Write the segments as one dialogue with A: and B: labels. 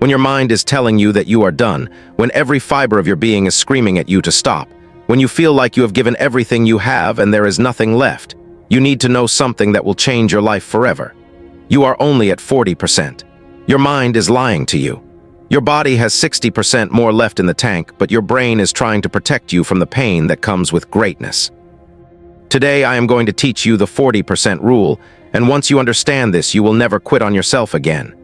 A: When your mind is telling you that you are done, when every fiber of your being is screaming at you to stop, when you feel like you have given everything you have and there is nothing left, you need to know something that will change your life forever. You are only at 40%. Your mind is lying to you. Your body has 60% more left in the tank, but your brain is trying to protect you from the pain that comes with greatness. Today, I am going to teach you the 40% rule, and once you understand this, you will never quit on yourself again.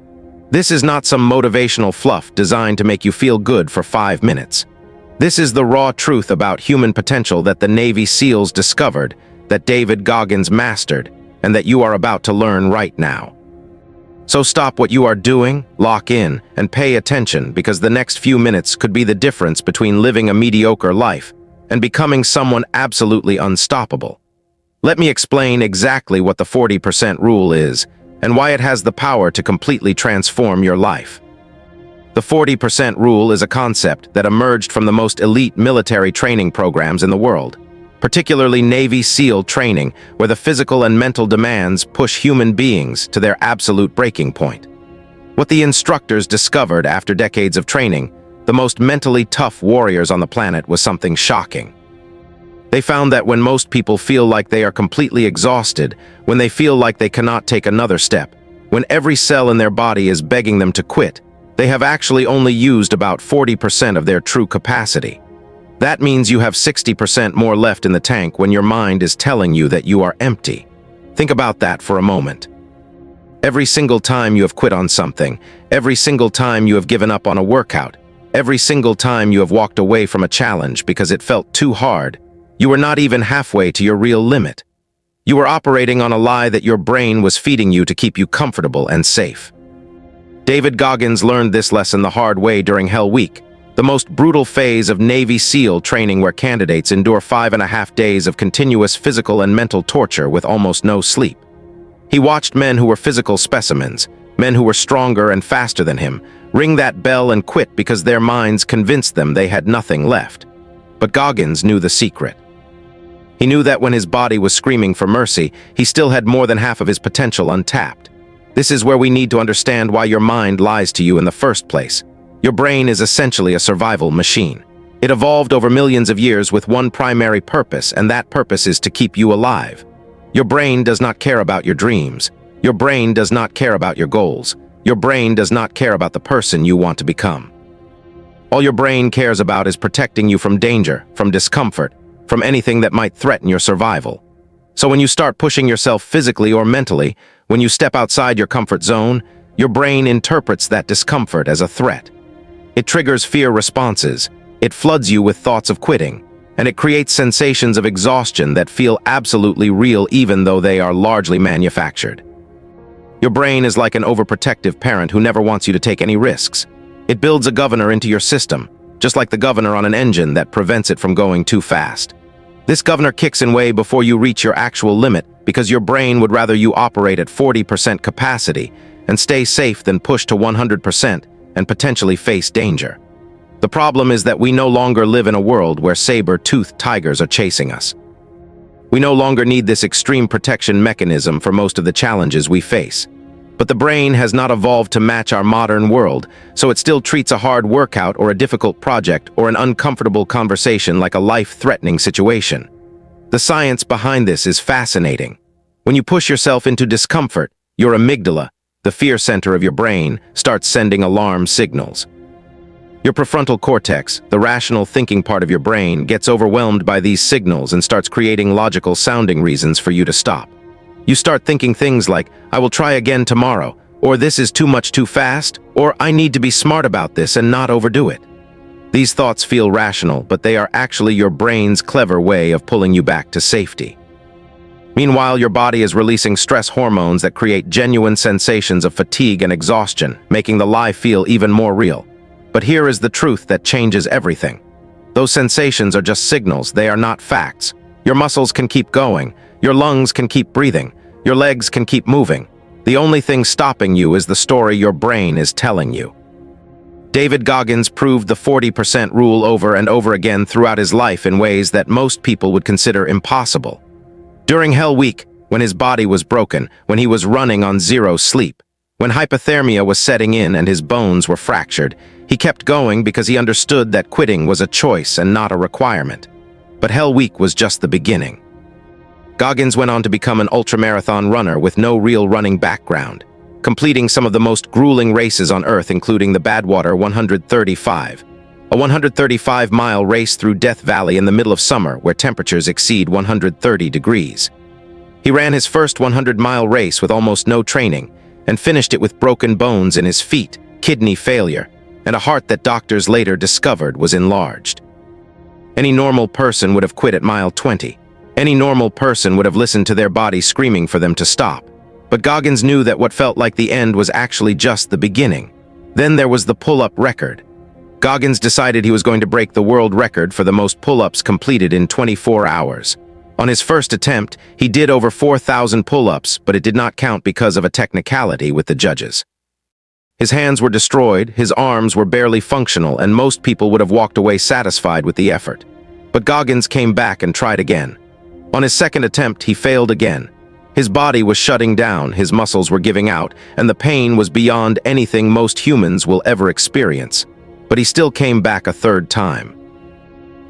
A: This is not some motivational fluff designed to make you feel good for 5 minutes. This is the raw truth about human potential that the Navy SEALs discovered, that David Goggins mastered, and that you are about to learn right now. So stop what you are doing, lock in, and pay attention, because the next few minutes could be the difference between living a mediocre life and becoming someone absolutely unstoppable. Let me explain exactly what the 40% rule is and why it has the power to completely transform your life. The 40% rule is a concept that emerged from the most elite military training programs in the world, particularly Navy SEAL training, where the physical and mental demands push human beings to their absolute breaking point. What the instructors discovered after decades of training, the most mentally tough warriors on the planet, was something shocking. They found that when most people feel like they are completely exhausted, when they feel like they cannot take another step, when every cell in their body is begging them to quit, they have actually only used about 40% of their true capacity. That means you have 60% more left in the tank when your mind is telling you that you are empty. Think about that for a moment. Every single time you have quit on something, every single time you have given up on a workout, every single time you have walked away from a challenge because it felt too hard, you were not even halfway to your real limit. You were operating on a lie that your brain was feeding you to keep you comfortable and safe. David Goggins learned this lesson the hard way during Hell Week, the most brutal phase of Navy SEAL training, where candidates endure 5.5 days of continuous physical and mental torture with almost no sleep. He watched men who were physical specimens, men who were stronger and faster than him, ring that bell and quit because their minds convinced them they had nothing left. But Goggins knew the secret. He knew that when his body was screaming for mercy, he still had more than half of his potential untapped. This is where we need to understand why your mind lies to you in the first place. Your brain is essentially a survival machine. It evolved over millions of years with one primary purpose, and that purpose is to keep you alive. Your brain does not care about your dreams. Your brain does not care about your goals. Your brain does not care about the person you want to become. All your brain cares about is protecting you from danger, from discomfort, from anything that might threaten your survival. So when you start pushing yourself physically or mentally, when you step outside your comfort zone, your brain interprets that discomfort as a threat. It triggers fear responses, it floods you with thoughts of quitting, and it creates sensations of exhaustion that feel absolutely real even though they are largely manufactured. Your brain is like an overprotective parent who never wants you to take any risks. It builds a governor into your system, just like the governor on an engine that prevents it from going too fast. This governor kicks in way before you reach your actual limit because your brain would rather you operate at 40% capacity and stay safe than push to 100% and potentially face danger. The problem is that we no longer live in a world where saber-toothed tigers are chasing us. We no longer need this extreme protection mechanism for most of the challenges we face. But the brain has not evolved to match our modern world, so it still treats a hard workout or a difficult project or an uncomfortable conversation like a life-threatening situation. The science behind this is fascinating. When you push yourself into discomfort, your amygdala, the fear center of your brain, starts sending alarm signals. Your prefrontal cortex, the rational thinking part of your brain, gets overwhelmed by these signals and starts creating logical-sounding reasons for you to stop. You start thinking things like, "I will try again tomorrow," or "this is too much too fast," or "I need to be smart about this and not overdo it." These thoughts feel rational, but they are actually your brain's clever way of pulling you back to safety. Meanwhile, your body is releasing stress hormones that create genuine sensations of fatigue and exhaustion, making the lie feel even more real. But here is the truth that changes everything. Those sensations are just signals, they are not facts. Your muscles can keep going, your lungs can keep breathing, your legs can keep moving. The only thing stopping you is the story your brain is telling you. David Goggins proved the 40% rule over and over again throughout his life in ways that most people would consider impossible. During Hell Week, when his body was broken, when he was running on zero sleep, When hypothermia was setting in and his bones were fractured, he kept going because he understood that quitting was a choice and not a requirement. But Hell Week was just the beginning. Goggins went on to become an ultramarathon runner with no real running background, completing some of the most grueling races on Earth, including the Badwater 135, a 135-mile race through Death Valley in the middle of summer where temperatures exceed 130 degrees. He ran his first 100-mile race with almost no training and finished it with broken bones in his feet, kidney failure, and a heart that doctors later discovered was enlarged. Any normal person would have quit at mile 20. Any normal person would have listened to their body screaming for them to stop. But Goggins knew that what felt like the end was actually just the beginning. Then there was the pull-up record. Goggins decided he was going to break the world record for the most pull-ups completed in 24 hours. On his first attempt, he did over 4,000 pull-ups, but it did not count because of a technicality with the judges. His hands were destroyed, his arms were barely functional, and most people would have walked away satisfied with the effort. But Goggins came back and tried again. On his second attempt, he failed again. His body was shutting down, his muscles were giving out, and the pain was beyond anything most humans will ever experience. But he still came back a third time.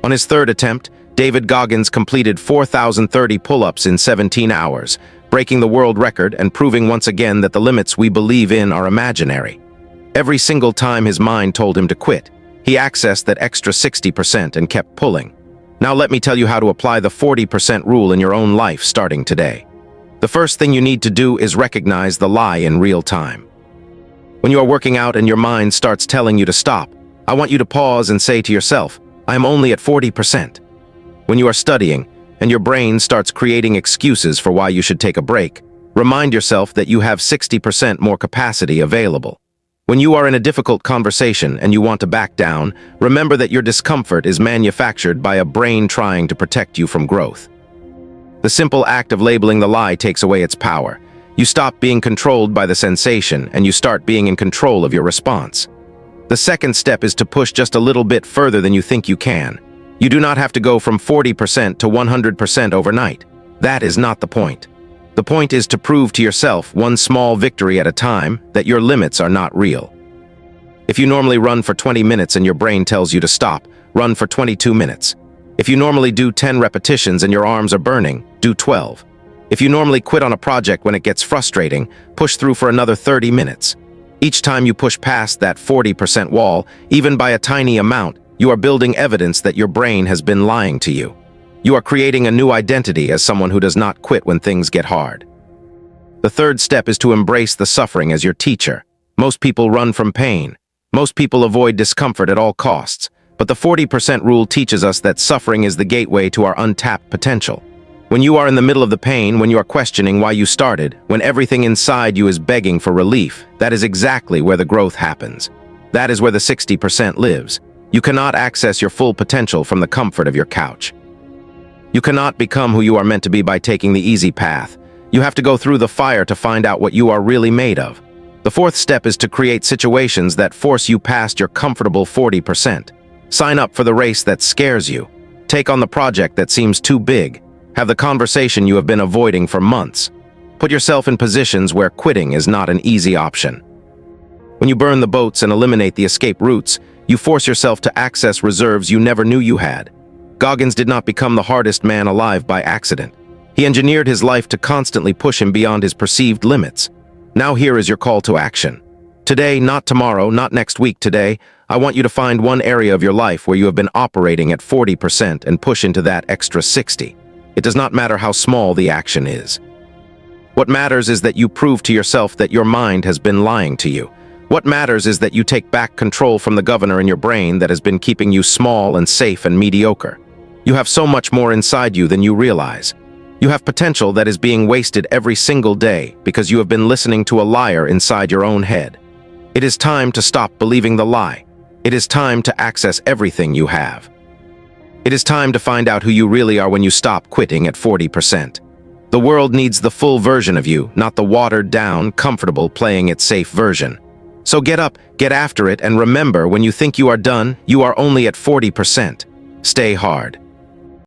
A: On his third attempt, David Goggins completed 4,030 pull-ups in 17 hours, breaking the world record and proving once again that the limits we believe in are imaginary. Every single time his mind told him to quit, he accessed that extra 60% and kept pulling. Now let me tell you how to apply the 40% rule in your own life starting today. The first thing you need to do is recognize the lie in real time. When you are working out and your mind starts telling you to stop, I want you to pause and say to yourself, I am only at 40%. When you are studying and your brain starts creating excuses for why you should take a break, remind yourself that you have 60% more capacity available. When you are in a difficult conversation and you want to back down, remember that your discomfort is manufactured by a brain trying to protect you from growth. The simple act of labeling the lie takes away its power. You stop being controlled by the sensation and you start being in control of your response. The second step is to push just a little bit further than you think you can. You do not have to go from 40% to 100% overnight. That is not the point. The point is to prove to yourself, one small victory at a time, that your limits are not real. If you normally run for 20 minutes and your brain tells you to stop, run for 22 minutes. If you normally do 10 repetitions and your arms are burning, do 12. If you normally quit on a project when it gets frustrating, push through for another 30 minutes. Each time you push past that 40% wall, even by a tiny amount, you are building evidence that your brain has been lying to you. You are creating a new identity as someone who does not quit when things get hard. The third step is to embrace the suffering as your teacher. Most people run from pain. Most people avoid discomfort at all costs. But the 40% rule teaches us that suffering is the gateway to our untapped potential. When you are in the middle of the pain, when you are questioning why you started, when everything inside you is begging for relief, that is exactly where the growth happens. That is where the 60% lives. You cannot access your full potential from the comfort of your couch. You cannot become who you are meant to be by taking the easy path. You have to go through the fire to find out what you are really made of. The fourth step is to create situations that force you past your comfortable 40%. Sign up for the race that scares you. Take on the project that seems too big. Have the conversation you have been avoiding for months. Put yourself in positions where quitting is not an easy option. When you burn the boats and eliminate the escape routes, you force yourself to access reserves you never knew you had. Goggins did not become the hardest man alive by accident. He engineered his life to constantly push him beyond his perceived limits. Now here is your call to action. Today, not tomorrow, not next week, today, I want you to find one area of your life where you have been operating at 40% and push into that extra 60. It does not matter how small the action is. What matters is that you prove to yourself that your mind has been lying to you. What matters is that you take back control from the governor in your brain that has been keeping you small and safe and mediocre. You have so much more inside you than you realize. You have potential that is being wasted every single day because you have been listening to a liar inside your own head. It is time to stop believing the lie. It is time to access everything you have. It is time to find out who you really are when you stop quitting at 40%. The world needs the full version of you, not the watered-down, comfortable, playing it safe version. So get up, get after it, and remember, when you think you are done, you are only at 40%. Stay hard.